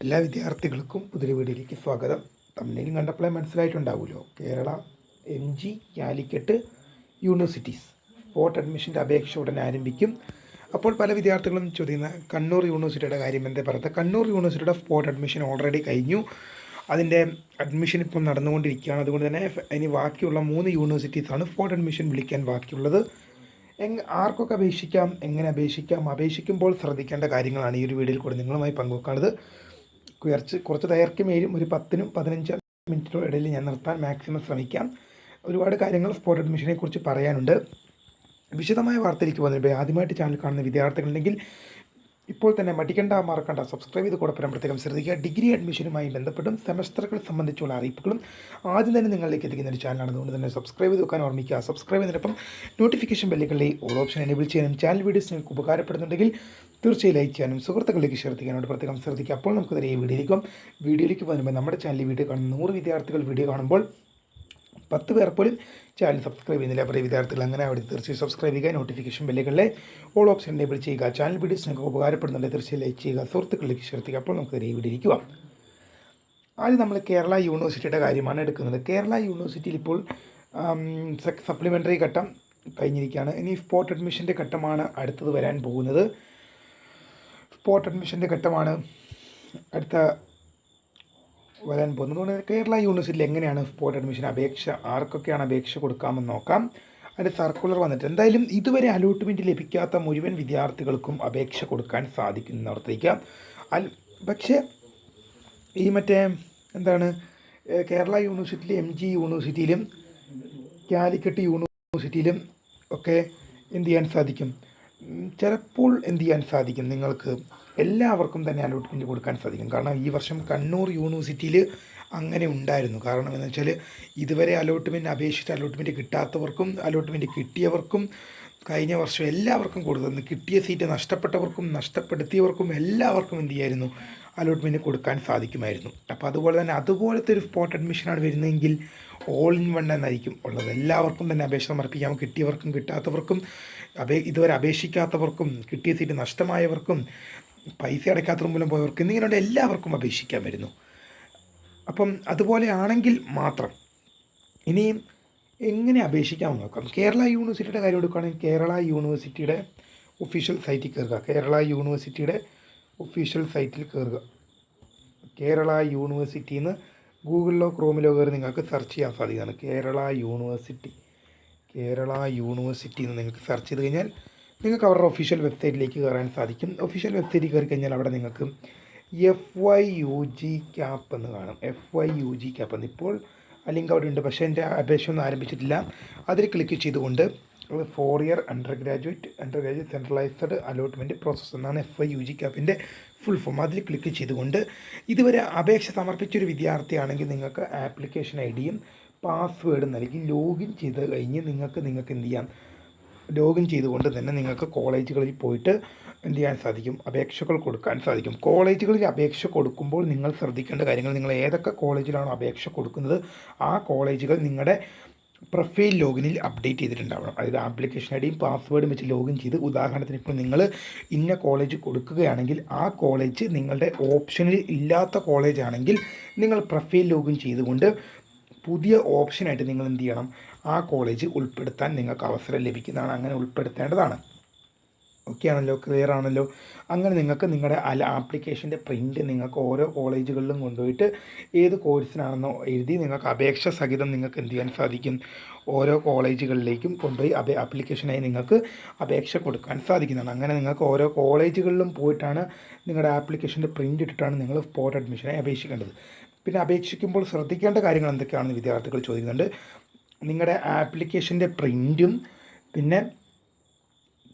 എല്ലാ വിദ്യാർത്ഥികൾക്കും പുതിയ വീഡിയോയിലേക്ക് സ്വാഗതം. തമിഴിൽ കണ്ടപ്പോഴേ മനസ്സിലായിട്ടുണ്ടാവുമല്ലോ, Kerala MG Calicut universities spot അഡ്മിഷൻ്റെ അപേക്ഷ ഉടനെ ആരംഭിക്കും. അപ്പോൾ പല വിദ്യാർത്ഥികളും ചോദിക്കുന്ന കണ്ണൂർ യൂണിവേഴ്സിറ്റിയുടെ കാര്യം എന്തേ പറയുക. കണ്ണൂർ യൂണിവേഴ്സിറ്റിയുടെ സ്പോട്ട് അഡ്മിഷൻ ഓൾറെഡി കഴിഞ്ഞു. അതിൻ്റെ അഡ്മിഷൻ ഇപ്പോൾ നടന്നുകൊണ്ടിരിക്കുകയാണ്. അതുകൊണ്ട് തന്നെ ഇനി ബാക്കിയുള്ള 3 യൂണിവേഴ്സിറ്റീസാണ് സ്പോട്ട് അഡ്മിഷൻ വിളിക്കാൻ ബാക്കിയുള്ളത്. ആർക്കൊക്കെ അപേക്ഷിക്കാം, എങ്ങനെ അപേക്ഷിക്കാം, അപേക്ഷിക്കുമ്പോൾ ശ്രദ്ധിക്കേണ്ട കാര്യങ്ങളാണ് ഈ ഒരു വീഡിയോയിൽ കൂടെ നിങ്ങളുമായി പങ്കുവെക്കുന്നത്. കുറച്ച് ദൈർഘ്യമേലും ഒരു 10-15 മിനിറ്റിനോ ഇടയിൽ ഞാൻ നിർത്താൻ മാക്സിമം ശ്രമിക്കാം. ഒരുപാട് കാര്യങ്ങൾ സ്പോട്ട് അഡ്മിഷനെ കുറിച്ച് പറയാനുണ്ട്. വിശദമായ വാർത്തയിലേക്ക് പോകുന്നതിന് ആദ്യമായിട്ട് ചാനൽ കാണുന്ന വിദ്യാർത്ഥികളുണ്ടെങ്കിൽ ഇപ്പോൾ തന്നെ മറക്കണ്ട സബ്സ്ക്രൈബ് ചെയ്ത് കൂടെ പ്രത്യേകം ശ്രദ്ധിക്കുക. ഡിഗ്രി അഡ്മിഷനുമായി ബന്ധപ്പെട്ടും സെമസ്റ്ററുകൾ സംബന്ധിച്ചുള്ള അറിയിപ്പുകളും ആദ്യം തന്നെ നിങ്ങളിലേക്ക് എത്തിക്കുന്ന ഒരു ചാനലാണ്. അതുകൊണ്ട് തന്നെ സബ്സ്ക്രൈബ് ചെയ്ത് വെക്കാൻ ഓർമ്മിക്കുക. സബ്സ്ക്രൈബ് ചെയ്തതിനൊപ്പം നോട്ടിഫിക്കേഷൻ ബെല്ലുകളിലെ ഓൾ ഓപ്ഷൻ എനേബിൾ ചെയ്യാനും ചാനൽ വീഡിയോസ് നിങ്ങൾക്ക് ഉപകാരപ്പെടുന്നുണ്ടെങ്കിൽ തീർച്ചയായും ലൈക്ക് ചെയ്യാനും സുഹൃത്തുക്കളിലേക്ക് ഷെയർ ചെയ്യാനോട് പ്രത്യേകം ശ്രദ്ധിക്കുക. അപ്പോൾ നമുക്ക് ഈ വീഡിയോയിലേക്ക് പോകുമ്പോൾ നമ്മുടെ ചാനലിൽ വീഡിയോ കാണുന്ന 100 വിദ്യാർത്ഥികൾ വീഡിയോ കാണുമ്പോൾ 10 പേർ പോലും ചാനൽ സബ്സ്ക്രൈബ് ചെയ്യുന്നില്ല. അപ്പോൾ വിദ്യാർത്ഥികൾ അങ്ങനെ അവിടെ തീർച്ചയായും സബ്സ്ക്രൈബ് ചെയ്യുക. നോട്ടിഫിക്കേഷൻ ബെല്ലുകളിലെ ഓൾ ഓപ്ഷൻ എനേബിൾ ചെയ്യുക. ചാനൽ വീഡിയോസ് നിങ്ങൾക്ക് ഉപകാരപ്പെടുന്നുണ്ട് തീർച്ചയായും ലൈക്ക് ചെയ്യുക, സുഹൃത്തുക്കളിലേക്ക് ഷെയർ ചെയ്യുക. അപ്പോൾ നമുക്ക് ഈ വീഡിയോയിലേക്ക് പോകാം. ആദ്യം നമ്മൾ കേരള യൂണിവേഴ്സിറ്റിയുടെ കാര്യമാണ് എടുക്കുന്നത്. കേരള യൂണിവേഴ്സിറ്റിയിൽ ഇപ്പോൾ സപ്ലിമെൻ്ററി ഘട്ടം കഴിഞ്ഞിരിക്കുകയാണ്. ഇനി സ്പോട്ട് അഡ്മിഷൻ്റെ ഘട്ടമാണ് അടുത്തത് വരാൻ പോകുന്നത്. സ്പോട്ട് അഡ്മിഷൻ്റെ ഘട്ടമാണ് അടുത്ത വരാൻ പോകുന്നത്. കേരള യൂണിവേഴ്സിറ്റിയിൽ എങ്ങനെയാണ് സ്പോട്ട് അഡ്മിഷൻ ആർക്കൊക്കെയാണ് അപേക്ഷ കൊടുക്കാമെന്ന് നോക്കാം. അതിൻ്റെ സർക്കുലർ വന്നിട്ട് എന്തായാലും ഇതുവരെ അലോട്ട്മെൻറ്റ് ലഭിക്കാത്ത മുഴുവൻ വിദ്യാർത്ഥികൾക്കും അപേക്ഷ കൊടുക്കാൻ സാധിക്കുന്നവർത്തേക്കാം. പക്ഷേ ഈ കേരള യൂണിവേഴ്സിറ്റിയിലും MG യൂണിവേഴ്സിറ്റിയിലും കാലിക്കറ്റ് യൂണിവേഴ്സിറ്റിയിലും ഒക്കെ എന്ത് ചെയ്യാൻ സാധിക്കും, ചിലപ്പോൾ എന്ത് ചെയ്യാൻ സാധിക്കും, നിങ്ങൾക്ക് എല്ലാവർക്കും തന്നെ അലോട്ട്മെൻറ്റ് കൊടുക്കാൻ സാധിക്കും. കാരണം ഈ വർഷം കണ്ണൂർ യൂണിവേഴ്സിറ്റിയിൽ അങ്ങനെ ഉണ്ടായിരുന്നു. കാരണം എന്ന് വെച്ചാൽ ഇതുവരെ അലോട്ട്മെൻറ്റ് കിട്ടാത്തവർക്കും അലോട്ട്മെൻറ്റ് കിട്ടിയവർക്കും കഴിഞ്ഞ വർഷം എല്ലാവർക്കും കൊടുക്കുന്നു. കിട്ടിയ സീറ്റ് നഷ്ടപ്പെട്ടവർക്കും നഷ്ടപ്പെടുത്തിയവർക്കും എല്ലാവർക്കും എന്ത് ചെയ്യായിരുന്നു, അലോട്ട്മെൻറ്റ് കൊടുക്കാൻ സാധിക്കുമായിരുന്നു. അപ്പോൾ അതുപോലത്തെ ഒരു സ്പോട്ട് അഡ്മിഷനാണ് വരുന്നതെങ്കിൽ ഓൾ ഇൻ വൺ എന്നായിരിക്കും ഉള്ളത്. എല്ലാവർക്കും തന്നെ അപേക്ഷ സമർപ്പിക്കാം. കിട്ടിയവർക്കും കിട്ടാത്തവർക്കും ഇതുവരെ അപേക്ഷിക്കാത്തവർക്കും കിട്ടിയ സീറ്റ് നഷ്ടമായവർക്കും പൈസ അടയ്ക്കാത്ത മൂലം പോയവർക്ക് എന്നിങ്ങനെയുള്ള എല്ലാവർക്കും അപേക്ഷിക്കാൻ വരുന്നു. അപ്പം അതുപോലെയാണെങ്കിൽ മാത്രം ഇനിയും എങ്ങനെ അപേക്ഷിക്കാമെന്ന് നോക്കാം. കേരള യൂണിവേഴ്സിറ്റിയുടെ കാര്യം എടുക്കുകയാണെങ്കിൽ കേരള യൂണിവേഴ്സിറ്റിയുടെ ഒഫീഷ്യൽ സൈറ്റിൽ കയറുക. കേരള യൂണിവേഴ്സിറ്റിയുടെ ഒഫീഷ്യൽ സൈറ്റിൽ കയറുക. കേരള യൂണിവേഴ്സിറ്റിന്ന് ഗൂഗിളിലോ ക്രോമിലോ കയറി നിങ്ങൾക്ക് സെർച്ച് ചെയ്യാൻ സാധിക്കുന്നതാണ്. കേരള യൂണിവേഴ്സിറ്റി എന്ന് നിങ്ങൾക്ക് സെർച്ച് ചെയ്ത് കഴിഞ്ഞാൽ നിങ്ങൾക്ക് അവരുടെ ഒഫീഷ്യൽ വെബ്സൈറ്റിലേക്ക് കയറാൻ സാധിക്കും. ഒഫീഷ്യൽ വെബ്സൈറ്റിൽ കയറി കഴിഞ്ഞാൽ അവിടെ നിങ്ങൾക്ക് FYUG ക്യാപ്പ് എന്ന് കാണും. FYUG ക്യാപ്പ് എന്ന് ഇപ്പോൾ ആ ലിങ്ക് അവിടെ ഉണ്ട്. പക്ഷേ എൻ്റെ അപേക്ഷ ഒന്നും ആരംഭിച്ചിട്ടില്ല. അതിൽ ക്ലിക്ക് ചെയ്തുകൊണ്ട് 4 year undergraduate centralised allotment process എന്നാണ് FYUG ക്യാപ്പിൻ്റെ ഫുൾ ഫോം. അതിൽ ക്ലിക്ക് ചെയ്തുകൊണ്ട് ഇതുവരെ അപേക്ഷ സമർപ്പിച്ചൊരു വിദ്യാർത്ഥിയാണെങ്കിൽ നിങ്ങൾക്ക് ആപ്ലിക്കേഷൻ ID-യും പാസ്വേഡും നൽകി ലോഗിൻ ചെയ്ത് കഴിഞ്ഞ് നിങ്ങൾക്ക് എന്ത് ചെയ്യാം, ലോഗിൻ ചെയ്തുകൊണ്ട് തന്നെ നിങ്ങൾക്ക് കോളേജുകളിൽ പോയിട്ട് എന്ത് ചെയ്യാൻ സാധിക്കും, അപേക്ഷകൾ കൊടുക്കാൻ സാധിക്കും. കോളേജുകളിൽ അപേക്ഷ കൊടുക്കുമ്പോൾ നിങ്ങൾ ശ്രദ്ധിക്കേണ്ട കാര്യങ്ങൾ, നിങ്ങൾ ഏതൊക്കെ കോളേജിലാണോ അപേക്ഷ കൊടുക്കുന്നത് ആ കോളേജുകൾ നിങ്ങളുടെ പ്രൊഫൈൽ ലോഗിനിൽ അപ്ഡേറ്റ് ചെയ്തിട്ടുണ്ടാവണം. അതായത് ആപ്ലിക്കേഷൻ ID-യും പാസ്വേഡും വെച്ച് ലോഗിൻ ചെയ്ത്, ഉദാഹരണത്തിന് ഇപ്പോൾ നിങ്ങൾ ഇന്ന കോളേജ് കൊടുക്കുകയാണെങ്കിൽ ആ കോളേജ് നിങ്ങളുടെ ഓപ്ഷനിൽ ഇല്ലാത്ത കോളേജ് ആണെങ്കിൽ നിങ്ങൾ പ്രൊഫൈൽ ലോഗിൻ ചെയ്തുകൊണ്ട് പുതിയ ഓപ്ഷനായിട്ട് നിങ്ങൾ എന്ത് ചെയ്യണം, ആ കോളേജ് ഉൾപ്പെടുത്താൻ നിങ്ങൾക്ക് അവസരം ലഭിക്കുന്നതാണ്. അങ്ങനെ ഉൾപ്പെടുത്തേണ്ടതാണ്. ഓക്കെ ആണല്ലോ, ക്ലിയർ ആണല്ലോ. അങ്ങനെ നിങ്ങൾക്ക് നിങ്ങളുടെ ആപ്ലിക്കേഷൻ്റെ പ്രിൻ്റ് നിങ്ങൾക്ക് ഓരോ കോളേജുകളിലും കൊണ്ടുപോയിട്ട് ഏത് കോഴ്സിനാണെന്നോ എഴുതി നിങ്ങൾക്ക് അപേക്ഷ സഹിതം നിങ്ങൾക്ക് എന്ത് ചെയ്യാൻ സാധിക്കും, ഓരോ കോളേജുകളിലേക്കും കൊണ്ടുപോയി ആപ്ലിക്കേഷനായി നിങ്ങൾക്ക് അപേക്ഷ കൊടുക്കാൻ സാധിക്കുന്നതാണ്. അങ്ങനെ നിങ്ങൾക്ക് ഓരോ കോളേജുകളിലും പോയിട്ടാണ് നിങ്ങളുടെ ആപ്ലിക്കേഷൻ്റെ പ്രിൻ്റ് ഇട്ടിട്ടാണ് നിങ്ങൾ സ്പോട്ട് അഡ്മിഷനായി അപേക്ഷിക്കേണ്ടത്. പിന്നെ അപേക്ഷിക്കുമ്പോൾ ശ്രദ്ധിക്കേണ്ട കാര്യങ്ങൾ എന്തൊക്കെയാണെന്ന് വിദ്യാർത്ഥികൾ ചോദിക്കുന്നുണ്ട്. നിങ്ങളുടെ ആപ്ലിക്കേഷൻ്റെ പ്രിൻറ്റും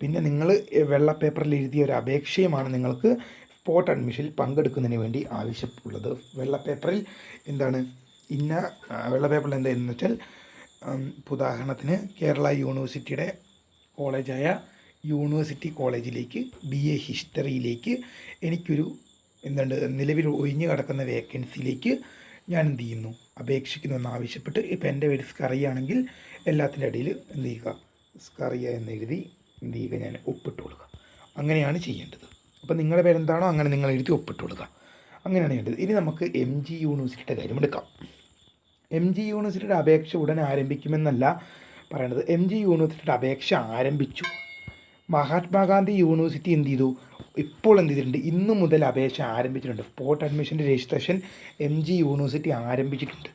പിന്നെ നിങ്ങൾ വെള്ള പേപ്പറിൽ എഴുതിയ ഒരു അപേക്ഷയുമാണ് നിങ്ങൾക്ക് സ്പോട്ട് അഡ്മിഷനിൽ പങ്കെടുക്കുന്നതിന് വേണ്ടി ആവശ്യമുള്ളത്. വെള്ള പേപ്പറിൽ എന്താണെന്ന് വെച്ചാൽ ഉദാഹരണത്തിന് കേരള യൂണിവേഴ്സിറ്റിയുടെ കോളേജായ യൂണിവേഴ്സിറ്റി കോളേജിലേക്ക് BA ഹിസ്റ്ററിയിലേക്ക് എനിക്കൊരു നിലവിൽ ഒഴിഞ്ഞു കിടക്കുന്ന വേക്കൻസിയിലേക്ക് ഞാൻ എന്ത് ചെയ്യുന്നു, അപേക്ഷിക്കുന്നു എന്നാവശ്യപ്പെട്ട്, ഇപ്പോൾ എൻ്റെ പേര് സ്കറിയാണെങ്കിൽ എല്ലാത്തിൻ്റെ ഇടയിൽ എന്ത് ചെയ്യുക, സ്കറിയ എന്നെഴുതി എന്ത് ചെയ്യുക, ഞാൻ ഒപ്പിട്ട് കൊടുക്കുക. അങ്ങനെയാണ് ചെയ്യേണ്ടത്. അപ്പോൾ നിങ്ങളുടെ പേരെന്താണോ അങ്ങനെ നിങ്ങൾ എഴുതി ഒപ്പിട്ട് കൊടുക്കുക. അങ്ങനെയാണ് ചെയ്യേണ്ടത്. ഇനി നമുക്ക് എം ജി യൂണിവേഴ്സിറ്റിയുടെ കാര്യം എടുക്കാം. എം ജി യൂണിവേഴ്സിറ്റിയുടെ അപേക്ഷ ഉടൻ ആരംഭിക്കുമെന്നല്ല പറയണത്. എം ജി യൂണിവേഴ്സിറ്റിയുടെ അപേക്ഷ ആരംഭിച്ചു. മഹാത്മാഗാന്ധി യൂണിവേഴ്സിറ്റി എന്ത് ചെയ്തു, ഇപ്പോൾ എന്ത് ചെയ്തിട്ടുണ്ട്, ഇന്ന് മുതൽ അപേക്ഷ ആരംഭിച്ചിട്ടുണ്ട്. സ്പോട്ട് അഡ്മിഷൻ്റെ രജിസ്ട്രേഷൻ എം ജി യൂണിവേഴ്സിറ്റി ആരംഭിച്ചിട്ടുണ്ട്.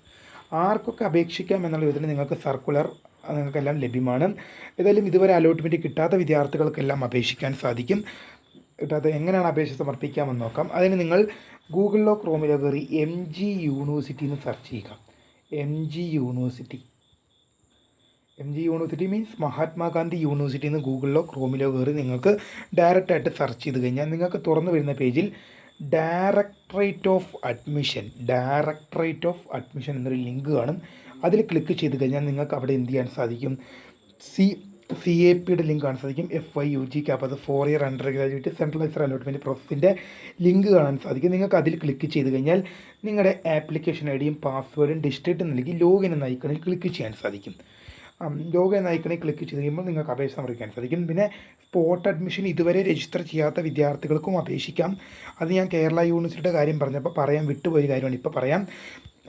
ആർക്കൊക്കെ അപേക്ഷിക്കാം എന്നുള്ള വിധത്തിൽ നിങ്ങൾക്ക് സർക്കുലർ നിങ്ങൾക്കെല്ലാം ലഭ്യമാണ്. ഏതായാലും ഇതുവരെ അലോട്ട്മെൻറ്റ് കിട്ടാത്ത വിദ്യാർത്ഥികൾക്കെല്ലാം അപേക്ഷിക്കാൻ സാധിക്കും. കിട്ടാത്ത എങ്ങനെയാണ് അപേക്ഷ സമർപ്പിക്കാമെന്ന് നോക്കാം. അതിന് നിങ്ങൾ ഗൂഗിളിലോ ക്രോമിലോ കയറി എം ജി യൂണിവേഴ്സിറ്റി എന്ന് സെർച്ച് ചെയ്യുക. M G university means Mahatma Gandhi university എന്ന് ഗൂഗിളിലോ ക്രോമിലോ കയറി നിങ്ങൾക്ക് ഡയറക്റ്റായിട്ട് സെർച്ച് ചെയ്ത് കഴിഞ്ഞാൽ നിങ്ങൾക്ക് തുറന്നു വരുന്ന പേജിൽ ഡയറക്ടറേറ്റ് ഓഫ് അഡ്മിഷൻ എന്നൊരു ലിങ്ക് കാണും. അതിൽ ക്ലിക്ക് ചെയ്ത് കഴിഞ്ഞാൽ നിങ്ങൾക്ക് അവിടെ എന്ത് ചെയ്യാൻ സാധിക്കും, CAPയുടെ ലിങ്ക് കാണാൻ സാധിക്കും. FIUG CAP, അത് 4 year undergraduate centralised allotment പ്രോസസ്സിൻ്റെ ലിങ്ക് കാണാൻ സാധിക്കും. നിങ്ങൾക്ക് അതിൽ ക്ലിക്ക് ചെയ്ത് കഴിഞ്ഞാൽ നിങ്ങളുടെ ആപ്ലിക്കേഷൻ ഐ ഡിയും പാസ്വേഡും ഡിസ്ട്രിക്റ്റ് നൽകി ലോഗിൻ എന്ന ഐക്കണിൽ ക്ലിക്ക് ചെയ്യാൻ സാധിക്കും. ലോഗിൻ എന്ന ഐക്കണിൽ ക്ലിക്ക് ചെയ്ത് കഴിയുമ്പോൾ നിങ്ങൾക്ക് അപേക്ഷ സമർപ്പിക്കാൻ സാധിക്കും. പിന്നെ സ്പോട്ട് അഡ്മിഷൻ ഇതുവരെ രജിസ്റ്റർ ചെയ്യാത്ത വിദ്യാർത്ഥികൾക്കും അപേക്ഷിക്കാം. അത് ഞാൻ കേരള യൂണിവേഴ്സിറ്റിയുടെ കാര്യം പറഞ്ഞപ്പോൾ പറയാൻ വിട്ടുപോയ കാര്യമാണ്, ഇപ്പോൾ പറയാം.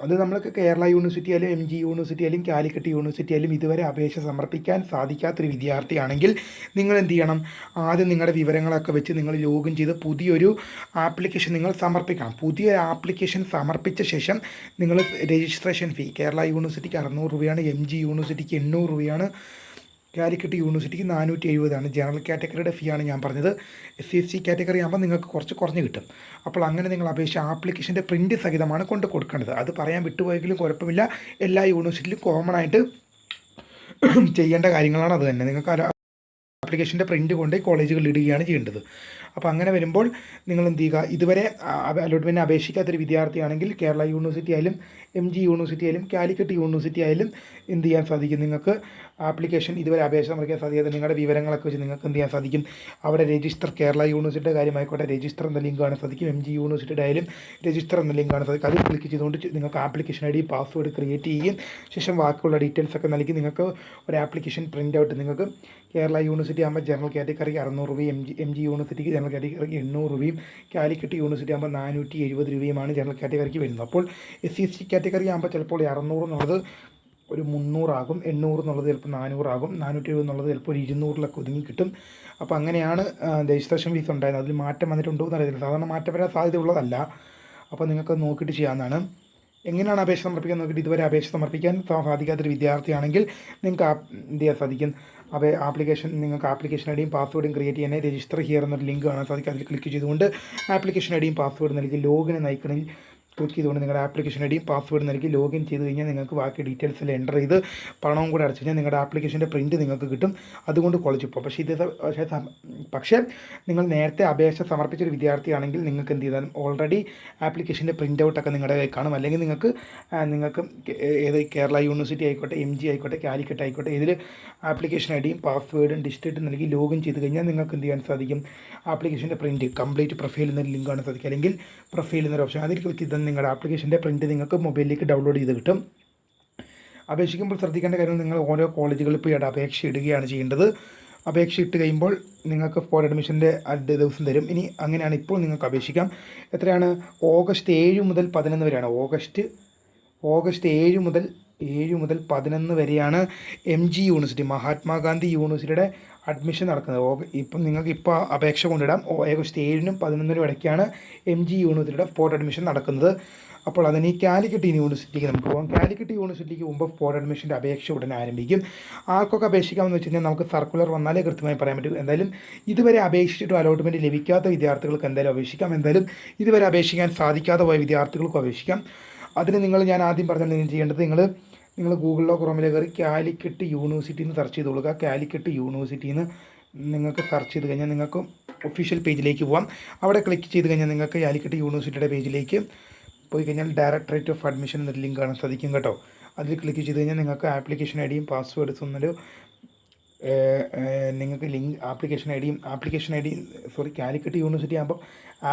അത് നമ്മൾക്ക് കേരള യൂണിവേഴ്സിറ്റി ആയാലും എം ജി യൂണിവേഴ്സിറ്റി ആയാലും കാലിക്കറ്റ് യൂണിവേഴ്സിറ്റി ആയാലും ഇതുവരെ അപേക്ഷ സമർപ്പിക്കാൻ സാധിക്കാത്തൊരു വിദ്യാർത്ഥിയാണെങ്കിൽ നിങ്ങൾ എന്ത് ചെയ്യണം, ആദ്യം നിങ്ങളുടെ വിവരങ്ങളൊക്കെ വെച്ച് നിങ്ങൾ ലോഗിൻ ചെയ്ത് പുതിയൊരു ആപ്ലിക്കേഷൻ നിങ്ങൾ സമർപ്പിക്കണം. പുതിയ ആപ്ലിക്കേഷൻ സമർപ്പിച്ച ശേഷം നിങ്ങൾ രജിസ്ട്രേഷൻ ഫീ കേരള യൂണിവേഴ്സിറ്റിക്ക് 600 രൂപയാണ്, എം ജി യൂണിവേഴ്സിറ്റിക്ക് 800 രൂപയാണ്, കാലിക്കറ്റ് യൂണിവേഴ്സിറ്റിക്ക് 470 ജനറൽ കാറ്റഗറിയുടെ ഫീ ആണ് ഞാൻ പറഞ്ഞത്. SC കാറ്റഗറി ആകുമ്പോൾ നിങ്ങൾക്ക് കുറച്ച് കുറഞ്ഞ് കിട്ടും. അപ്പോൾ അങ്ങനെ നിങ്ങൾ അപേക്ഷ ആപ്ലിക്കേഷൻ്റെ പ്രിൻറ്റ് സഹിതമാണ് കൊണ്ട് കൊടുക്കേണ്ടത്. അത് പറയാൻ വിട്ടുപോയെങ്കിലും കുഴപ്പമില്ല, എല്ലാ യൂണിവേഴ്സിറ്റിയിലും കോമൺ ആയിട്ട് ചെയ്യേണ്ട കാര്യങ്ങളാണ് അത് തന്നെ. നിങ്ങൾക്ക് ആപ്ലിക്കേഷൻ്റെ പ്രിൻറ്റ് കൊണ്ട് കോളേജുകളിൽ ഇടുകയാണ് ചെയ്യേണ്ടത്. അപ്പോൾ അങ്ങനെ വരുമ്പോൾ നിങ്ങൾ എന്ത് ചെയ്യുക, ഇതുവരെ അലോട്ട്മെൻറ്റിന് അപേക്ഷിക്കാത്തൊരു വിദ്യാർത്ഥിയാണെങ്കിൽ കേരള യൂണിവേഴ്സിറ്റി ആയാലും എം ജി യൂണിവേഴ്സിറ്റി ആയാലും കാലിക്കറ്റ് യൂണിവേഴ്സിറ്റി ആയാലും എന്ത് ചെയ്യാൻ സാധിക്കും, നിങ്ങൾക്ക് ആപ്ലിക്കേഷൻ ഇതുവരെ അപേക്ഷ സമർപ്പിക്കാൻ സാധിക്കാതെ നിങ്ങളുടെ വിവരങ്ങളൊക്കെ വെച്ച് നിങ്ങൾക്ക് എന്ത് ചെയ്യാൻ സാധിക്കും, അവിടെ രജിസ്റ്റർ കേരള യൂണിവേഴ്സിറ്റിയുടെ കാര്യമായിക്കോട്ടെ രജിസ്റ്റർ എന്ന ലിങ്ക് കാണാൻ സാധിക്കും. എം ജി യൂണിവേഴ്സിറ്റിയുടെ ആയാലും രജിസ്റ്റർ എന്ന ലിങ്ക് കാണാൻ സാധിക്കും. അതിൽ ക്ലിക്ക് ചെയ്തുകൊണ്ട് നിങ്ങൾക്ക് application I D password create ചെയ്യുകയും ശേഷം ബാക്കിയുള്ള ഡീറ്റെയിൽസ് ഒക്കെ നൽകി നിങ്ങൾക്ക് ഒരു ആപ്ലിക്കേഷൻ പ്രിൻ്റ് ഔട്ട് നിങ്ങൾക്ക് കേരള യൂണിവേഴ്സിറ്റി ആകുമ്പോൾ ജനറൽ കാറ്റഗറിക്ക് 600 രൂപയും എം ജി യൂണിവേഴ്സിറ്റിക്ക് ജനറൽ കാറ്റഗറിക്ക് 800 രൂപയും കാലിക്കറ്റ് യൂണിവേഴ്സിറ്റി ആകുമ്പോൾ 470 രൂപയുമാണ് ജനറൽ കാറ്റഗറിക്ക് വരുന്നത്. അപ്പോൾ SC കാറ്റഗറി ആകുമ്പോൾ ചിലപ്പോൾ 600 എന്നുള്ളത് ഒരു 300 ആകും, 800 എന്നുള്ളത് ചിലപ്പോൾ 400 ആകും, 470 എന്നുള്ളത് ചിലപ്പോൾ ഒരു 200 ഒതുങ്ങി കിട്ടും. അപ്പോൾ അങ്ങനെയാണ് രജിസ്ട്രേഷൻ ഫീസ് ഉണ്ടായിരുന്നത്. അതിൽ മാറ്റം വന്നിട്ടുണ്ടോ എന്ന് അറിയത്തില്ല, സാധാരണ മാറ്റം വരാൻ സാധ്യതയുള്ളതല്ല. അപ്പോൾ നിങ്ങൾക്ക് നോക്കിയിട്ട് ചെയ്യാവുന്നതാണ്. എങ്ങനെയാണ് അപേക്ഷ സമർപ്പിക്കാൻ നോക്കിയിട്ട് ഇതുവരെ അപേക്ഷ സമർപ്പിക്കാൻ സാധിക്കാത്തൊരു വിദ്യാർത്ഥിയാണെങ്കിൽ നിങ്ങൾക്ക് എന്ത് ചെയ്യാൻ സാധിക്കും, നിങ്ങൾക്ക് ആപ്ലിക്കേഷൻ ഐ ഡിയും പാസ്വേഡും ക്രിയേറ്റ് ചെയ്യാൻ രജിസ്റ്റർ ഹിയർ എന്നൊരു ലിങ്ക് കാണാൻ സാധിക്കും. അതിൽ ക്ലിക്ക് ചെയ്തുകൊണ്ട് ആപ്ലിക്കേഷൻ ഐ ഡിയും പാസ്വേഡ് നൽകി ലോഗിൻ എന്ന ഐക്കണിൽ ക്ലിക്ക് ചെയ്തുകൊണ്ട് നിങ്ങളുടെ ആപ്ലിക്കേഷൻ ഐ ഡിയും പാസ്വേഡ് നൽകി ലോഗിൻ ചെയ്ത് കഴിഞ്ഞാൽ നിങ്ങൾക്ക് ബാക്കി ഡീറ്റെയിൽസ് എല്ലാം എൻ്റർ ചെയ്ത് പണവും കൂടെ അടച്ചു കഴിഞ്ഞാൽ നിങ്ങളുടെ ആപ്ലിക്കേഷൻ്റെ പ്രിൻറ്റ് നിങ്ങൾക്ക് കിട്ടും. അതുകൊണ്ട് കോളേജിൽ പോകും. പക്ഷേ നിങ്ങൾ നേരത്തെ അപേക്ഷ സമർപ്പിച്ചൊരു വിദ്യാർത്ഥിയാണെങ്കിൽ നിങ്ങൾക്ക് എന്ത് ചെയ്താലും ഓൾറെഡി ആപ്ലിക്കേഷൻ്റെ പ്രിൻ്റ് ഔട്ടൊക്കെ നിങ്ങളുടെ കയ്യിൽ കാണും. അല്ലെങ്കിൽ നിങ്ങൾക്ക് ഏത് കേരള യൂണിവേഴ്സിറ്റി ആയിക്കോട്ടെ എം ജി ആയിക്കോട്ടെ കാലിക്കറ്റ് ആയിക്കോട്ടെ ഇതിൽ ആപ്ലിക്കേഷൻ ഐ ഡിയും പാസ്വേഡും ഡിസ്ട്രിക്റ്റ് നൽകി ലോഗിൻ ചെയ്ത് കഴിഞ്ഞാൽ നിങ്ങൾക്ക് എന്ത് ചെയ്യാൻ സാധിക്കും, ആപ്ലിക്കേഷൻ്റെ പ്രിൻറ്റ് കംപ്ലീറ്റ് പ്രൊഫൈൽ എന്നൊരു ലിങ്ക് കാണാൻ സാധിക്കും. അല്ലെങ്കിൽ പ്രൊഫൈൽ എന്നൊരു ഓപ്ഷൻ അതിൽ ക്ലിക്ക് ചെയ്താൽ നിങ്ങളുടെ ആപ്ലിക്കേഷൻ്റെ പ്രിൻറ്റ് നിങ്ങൾക്ക് മൊബൈലിലേക്ക് ഡൗൺലോഡ് ചെയ്ത് കിട്ടും. അപേക്ഷിക്കുമ്പോൾ ശ്രദ്ധിക്കേണ്ട കാര്യം, നിങ്ങൾ ഓരോ കോളേജുകളിൽ പോയി അപേക്ഷ ഇടുകയാണ് ചെയ്യേണ്ടത്. അപേക്ഷ ഇട്ട് കഴിയുമ്പോൾ നിങ്ങൾക്ക് സ്പോട്ട് അഡ്മിഷൻ്റെ ദിവസം തരും. ഇനി അങ്ങനെയാണ് ഇപ്പോൾ നിങ്ങൾക്ക് അപേക്ഷിക്കാം. എത്രയാണ്, ഓഗസ്റ്റ് 7 മുതൽ 11 വരെയാണ്. ഓഗസ്റ്റ് 7 മുതൽ 11 വരെയാണ് എം ജി യൂണിവേഴ്സിറ്റി മഹാത്മാഗാന്ധി യൂണിവേഴ്സിറ്റിയുടെ അഡ്മിഷൻ നടക്കുന്നത്. ഇപ്പം നിങ്ങൾക്ക് ഇപ്പോൾ അപേക്ഷ കൊണ്ടിടാം. ഓഗസ്റ്റ് 7-നും 11-നും ഇടയ്ക്കാണ് എം ജി യൂണിവേഴ്സിറ്റിയുടെ സ്പോട്ട് അഡ്മിഷൻ നടക്കുന്നത്. അപ്പോൾ അതിന് ഈ കാലിക്കറ്റ് യൂണിവേഴ്സിറ്റിക്ക് നമുക്ക് പോകാം. കാലിക്കറ്റ് യൂണിവേഴ്സിറ്റിക്ക് മുമ്പ് സ്പോട്ട് അഡ്മിഷൻ്റെ അപേക്ഷ ഉടനെ ആരംഭിക്കും. ആർക്കൊക്കെ അപേക്ഷിക്കാമെന്ന് വെച്ച് കഴിഞ്ഞാൽ നമുക്ക് സർക്കുലർ വന്നാലേ കൃത്യമായി പറയാൻ പറ്റും. എന്തായാലും ഇതുവരെ അപേക്ഷിച്ചിട്ടും അലോട്ട്മെൻറ്റ് ലഭിക്കാത്ത വിദ്യാർത്ഥികൾക്ക് എന്തായാലും അപേക്ഷിക്കാം. എന്തായാലും ഇതുവരെ അപേക്ഷിക്കാൻ സാധിക്കാതെ പോയ വിദ്യാർത്ഥികൾക്കും അപേക്ഷിക്കാം. അതിന് ഞാൻ ആദ്യം പറഞ്ഞാൽ നിങ്ങൾ ചെയ്യേണ്ടത്, നിങ്ങൾ ഗൂഗിളിലോ ക്രോമിലോ കയറി കാലിക്കറ്റ് യൂണിവേഴ്സിറ്റി എന്ന് സെർച്ച് ചെയ്ത് കൊടുക്കുക. കാലിക്കറ്റ് യൂണിവേഴ്സിറ്റിന്ന് നിങ്ങൾക്ക് സെർച്ച് ചെയ്ത് കഴിഞ്ഞാൽ നിങ്ങൾക്ക് ഒഫീഷ്യൽ പേജിലേക്ക് പോകാം. അവിടെ ക്ലിക്ക് ചെയ്ത് കഴിഞ്ഞാൽ നിങ്ങൾക്ക് കാലിക്കറ്റ് യൂണിവേഴ്സിറ്റിയുടെ പേജിലേക്ക് പോയി കഴിഞ്ഞാൽ ഡയറക്ടറേറ്റ് ഓഫ് അഡ്മിഷൻ എന്നൊരു ലിങ്ക് കാണാൻ സാധിക്കും കേട്ടോ. അതിൽ ക്ലിക്ക് ചെയ്ത് കഴിഞ്ഞാൽ നിങ്ങൾക്ക് ആപ്ലിക്കേഷൻ ഐ ഡിയും പാസ്വേഡ്സ് നിങ്ങൾക്ക് link application I D Calicut university ആകുമ്പോൾ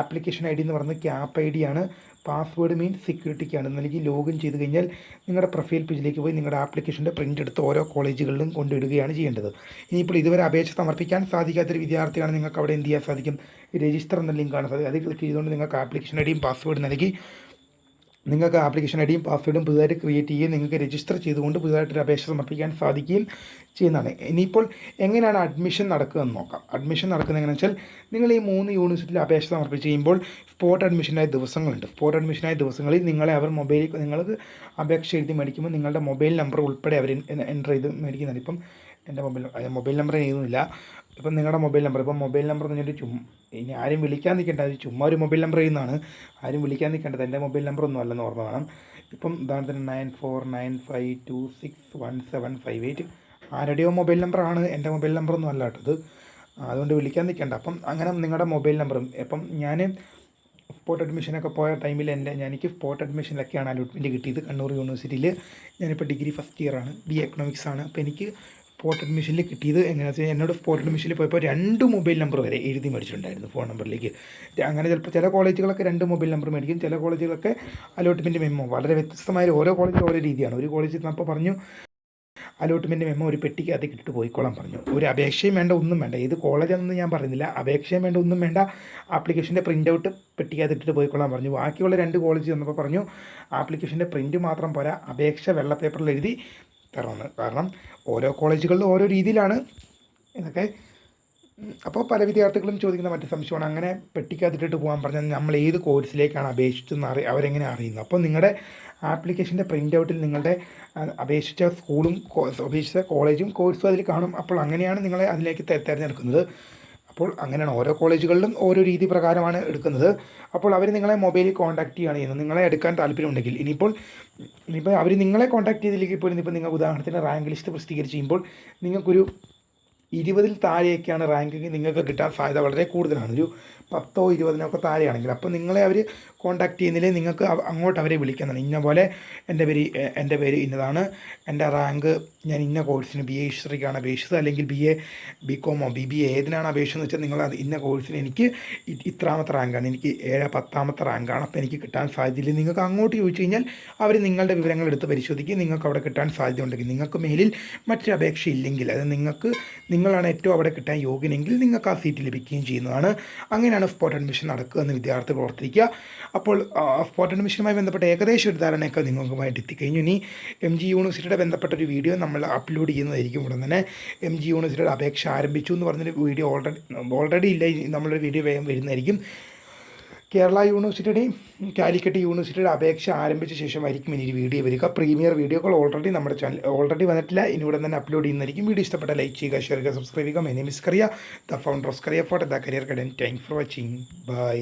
ആപ്ലിക്കേഷൻ ഐ ഡി എന്ന് പറയുന്നത് ക്യാപ് ഐ ഡി ആണ്. പാസ്വേഡ് മീൻസ് സെക്യൂരിറ്റിക്കാണ്. നൽകി ലോഗിൻ ചെയ്ത് കഴിഞ്ഞാൽ നിങ്ങളുടെ പ്രൊഫൈൽ പേജിലേക്ക് പോയി നിങ്ങളുടെ ആപ്ലിക്കേഷൻ്റെ പ്രിൻ്റ് എടുത്ത് ഓരോ കോളേജുകളിലും കൊണ്ടിടുകയാണ് ചെയ്യേണ്ടത്. ഇനിയിപ്പോൾ ഇതുവരെ അപേക്ഷ സമർപ്പിക്കാൻ സാധിക്കാത്തൊരു വിദ്യാർത്ഥിയാണ്, നിങ്ങൾക്ക് അവിടെ എന്ത് ചെയ്യാൻ സാധിക്കും, രജിസ്റ്റർ എന്ന ലിങ്കാണ് സാധിക്കും. അത് ക്ലിക്ക് ചെയ്തുകൊണ്ട് നിങ്ങൾക്ക് ആപ്ലിക്കേഷൻ ഐ ഡിയും പാസ്വേഡ് നൽകി നിങ്ങൾക്ക് ആപ്ലിക്കേഷൻ ഐ ഡിയും പാസ്വേഡും പുതുതായിട്ട് ക്രിയേറ്റ് ചെയ്യുകയും നിങ്ങൾക്ക് രജിസ്റ്റർ ചെയ്തുകൊണ്ട് പുതുതായിട്ടൊരു അപേക്ഷ സമർപ്പിക്കാൻ സാധിക്കുകയും ചെയ്യുന്നതാണ്. ഇനിയിപ്പോൾ എങ്ങനെയാണ് അഡ്മിഷൻ നടക്കുകയെന്ന് നോക്കാം. അഡ്മിഷൻ നടക്കുന്നത് എങ്ങനെയാണെന്ന് വെച്ചാൽ നിങ്ങൾ ഈ 3 യൂണിവേഴ്സിറ്റിയിൽ അപേക്ഷ സമർപ്പിച്ച് കഴിയുമ്പോൾ സ്പോട്ട് അഡ്മിഷനായ ദിവസങ്ങളുണ്ട്. സ്പോട്ട് അഡ്മിഷനായ ദിവസങ്ങളിൽ നിങ്ങളെ അവർ നിങ്ങൾക്ക് അപേക്ഷ എഴുതി മേടിക്കുമ്പോൾ നിങ്ങളുടെ മൊബൈൽ നമ്പർ ഉൾപ്പെടെ അവർ എൻ്റർ ചെയ്ത് മേടിക്കുന്നുണ്ട്. ഇപ്പം എൻ്റെ മൊബൈൽ നമ്പർ എഴുതുന്നില്ല. ഇപ്പം നിങ്ങളുടെ മൊബൈൽ നമ്പർ എന്ന് പറഞ്ഞിട്ട് ഇനി ആരും വിളിക്കാൻ നിൽക്കേണ്ട, അത് ചുമ്മാ ഒരു മൊബൈൽ നമ്പർ ചെയ്യുന്നതാണ്, ആരും വിളിക്കാൻ നിൽക്കേണ്ടത്. എൻ്റെ മൊബൈൽ നമ്പർ ഒന്നും അല്ലെന്ന് ഓർമ്മ വേണം. ഇപ്പം ഉദാഹരണത്തിന് 9495261758 ആരുടെയോ മൊബൈൽ നമ്പറാണ്, എൻ്റെ മൊബൈൽ നമ്പറൊന്നും അല്ല കേട്ടത്, അതുകൊണ്ട് വിളിക്കാൻ നിൽക്കേണ്ട. അപ്പം അങ്ങനെ നിങ്ങളുടെ മൊബൈൽ നമ്പറും ഇപ്പം ഞാൻ സ്പോട്ട് അഡ്മിഷനൊക്കെ പോയ ടൈമിൽ എനിക്ക് സ്പോട്ട് അഡ്മിഷനിലൊക്കെയാണ് അലോട്ട്മെൻറ്റ് കിട്ടിയത്. കണ്ണൂർ യൂണിവേഴ്സിറ്റിയിൽ ഞാനിപ്പോൾ ഡിഗ്രി ഫസ്റ്റ് ഇയറാണ്, BA എക്കണോമിക്സ് ആണ്. അപ്പോൾ എനിക്ക് സ്പോട്ട് അഡ്മിഷനിൽ കിട്ടിയത് എങ്ങനെയാണെന്ന് വെച്ചാൽ എന്നോട് സ്പോട്ട് അഡ്മിഷനിൽ പോയപ്പോൾ 2 മൊബൈൽ നമ്പർ വരെ എഴുതി മേടിച്ചിട്ടുണ്ടായിരുന്നു ഫോൺ നമ്പറിലേക്ക്. അങ്ങനെ ചില കോളേജുകളൊക്കെ 2 മൊബൈൽ നമ്പർ മേടിക്കും, ചില കോളേജുകളൊക്കെ അലോട്ട്മെൻറ്റ് മെമ്മോ വളരെ വ്യത്യസ്തമായ ഓരോ കോളേജിലും ഓരോ രീതിയാണ്. ഒരു കോളേജിൽ നിന്നപ്പോൾ പറഞ്ഞു അലോട്ട്മെൻറ്റ് മെമ്മോ ഒരു പെട്ടിക്കകത്ത് ഇട്ടിട്ട് പോയിക്കോളാൻ പറഞ്ഞു. ഒരു അപേക്ഷയും വേണ്ട, ഒന്നും വേണ്ട. ഏത് കോളേജാണെന്ന് ഞാൻ പറയുന്നില്ല, അപേക്ഷയും വേണ്ട, ഒന്നും വേണ്ട, ആപ്ലിക്കേഷൻ്റെ പ്രിൻ്റ് ഔട്ട് പെട്ടിക്കകത്ത് ഇട്ടിട്ട് പോയിക്കോളാൻ പറഞ്ഞു. ബാക്കിയുള്ള 2 കോളേജ് ചെന്നപ്പോൾ പറഞ്ഞു ആപ്ലിക്കേഷൻ്റെ പ്രിൻറ്റ് മാത്രം പോരാ, അപേക്ഷ വെള്ള പേപ്പറിൽ എഴുതി തരണമെന്ന്. കാരണം ഓരോ കോളേജുകളിലും ഓരോ രീതിയിലാണ് ഇതൊക്കെ. അപ്പോൾ പല വിദ്യാർത്ഥികളും ചോദിക്കുന്ന മറ്റു സംശയമാണ്, അങ്ങനെ പെട്ടിക്കകത്തിട്ടിട്ട് പോകാൻ പറഞ്ഞാൽ നമ്മൾ ഏത് കോഴ്സിലേക്കാണ് അപേക്ഷിച്ചെന്ന് അവരെങ്ങനെ അറിയുന്നത്. അപ്പോൾ നിങ്ങളുടെ ആപ്ലിക്കേഷൻ്റെ പ്രിൻ്റ് ഔട്ടിൽ നിങ്ങളുടെ അപേക്ഷിച്ച സ്കൂളും അപേക്ഷിച്ച കോളേജും കോഴ്സും അതിൽ കാണും. അപ്പോൾ അങ്ങനെയാണ് നിങ്ങളെ അതിലേക്ക് തിരഞ്ഞെടുക്കുന്നത്. അപ്പോൾ അങ്ങനെയാണ് ഓരോ കോളേജുകളിലും ഓരോ രീതി പ്രകാരമാണ് എടുക്കുന്നത്. അപ്പോൾ അവർ നിങ്ങളെ മൊബൈലിൽ കോൺടാക്റ്റ് ചെയ്യുകയാണ് ചെയ്യുന്നത്, നിങ്ങളെ എടുക്കാൻ താല്പര്യമുണ്ടെങ്കിൽ. ഇനിയിപ്പോൾ അവർ നിങ്ങളെ കോൺടാക്റ്റ് ചെയ്തില്ലെങ്കിൽ പോലും ഇപ്പോൾ നിങ്ങൾ ഉദാഹരണത്തിന് റാങ്ക് ലിസ്റ്റ് പ്രസിദ്ധീകരിച്ച് ചെയ്യുമ്പോൾ നിങ്ങൾക്കൊരു 20-ൽ താഴെയൊക്കെയാണ് റാങ്കിങ് നിങ്ങൾക്ക് കിട്ടാൻ സാധ്യത വളരെ കൂടുതലാണ്. ഒരു 10-ഓ 20-നൊക്കെ താഴെയാണെങ്കിൽ അപ്പോൾ നിങ്ങളെ അവർ കോൺടാക്റ്റ് ചെയ്യുന്നില്ലേ, നിങ്ങൾക്ക് അങ്ങോട്ട് അവരെ വിളിക്കുന്നതാണ്. ഇന്ന പോലെ എൻ്റെ പേര് ഇന്നതാണ്, എൻ്റെ റാങ്ക് ഞാൻ ഇന്ന കോഴ്സിന് BA ഹിസ്റ്ററിക്കാണ് അപേക്ഷിച്ചത്, അല്ലെങ്കിൽ BA BCom BBA ഏതിനാണ് അപേക്ഷിച്ചെന്ന് വെച്ചാൽ നിങ്ങൾ അത് ഇന്ന കോഴ്സിന് എനിക്ക് ഇത്രാമത്തെ റാങ്കാണ്, എനിക്ക് 10-ാമത്തെ റാങ്കാണ്, അപ്പോൾ എനിക്ക് കിട്ടാൻ സാധ്യതയില്ല. നിങ്ങൾക്ക് അങ്ങോട്ട് ചോദിച്ചു കഴിഞ്ഞാൽ അവർ നിങ്ങളുടെ വിവരങ്ങൾ എടുത്ത് പരിശോധിക്കുകയും നിങ്ങൾക്ക് അവിടെ കിട്ടാൻ സാധ്യത ഉണ്ടെങ്കിൽ, നിങ്ങൾക്ക് മേലിൽ മറ്റൊരു അപേക്ഷ ഇല്ലെങ്കിൽ, അത് നിങ്ങളാണ് ഏറ്റവും അവിടെ കിട്ടാൻ യോഗ്യനെങ്കിൽ നിങ്ങൾക്ക് ആ സീറ്റ് ലഭിക്കുകയും ചെയ്യുന്നതാണ്. അങ്ങനെയാണ് സ്പോട്ട് അഡ്മിഷൻ നടക്കുക എന്ന് വിദ്യാർത്ഥികൾ ഓർത്തിരിക്കുക. അപ്പോൾ സ്പോട്ട് അഡ്മിഷനുമായി ബന്ധപ്പെട്ട ഏകദേശം ഒരു ധാരണയൊക്കെ നിങ്ങൾക്കുമായിട്ട് എത്തിക്കഴിഞ്ഞു. ഇനി MG യൂണിവേഴ്സിറ്റിയുടെ ബന്ധപ്പെട്ടൊരു വീഡിയോ നമ്മൾ അപ്ലോഡ് ചെയ്യുന്നതായിരിക്കും. ഉടൻ തന്നെ MG യൂണിവേഴ്സിറ്റിയുടെ അപേക്ഷ ആരംഭിച്ചു എന്ന് പറഞ്ഞൊരു വീഡിയോ ഓൾറെഡി ഇല്ല, നമ്മളൊരു വീഡിയോ വേഗം വരുന്നതായിരിക്കും. കേരള യൂണിവേഴ്സിറ്റിയുടെയും കാലിക്കറ്റ് യൂണിവേഴ്സിറ്റിയുടെ അപേക്ഷ ആരംഭിച്ച ശേഷമായിരിക്കും ഇനി വീഡിയോ വരിക. പ്രീമിയർ വീഡിയോകൾ നമ്മുടെ ചാനൽ ഓൾറെഡി വന്നിട്ടില്ല, ഇനി ഉടൻ തന്നെ അപ്ലോഡ് ചെയ്യുന്നതായിരിക്കും. വീഡിയോ ഇഷ്ടപ്പെട്ട ലൈക്ക് ചെയ്യുക, ഷെയർ ചെയ്യുക, സബ്സ്ക്രൈബ് ചെയ്യുക. My name is Kariya, the founder of Kariya for the career guidance. Thanks for watching. By.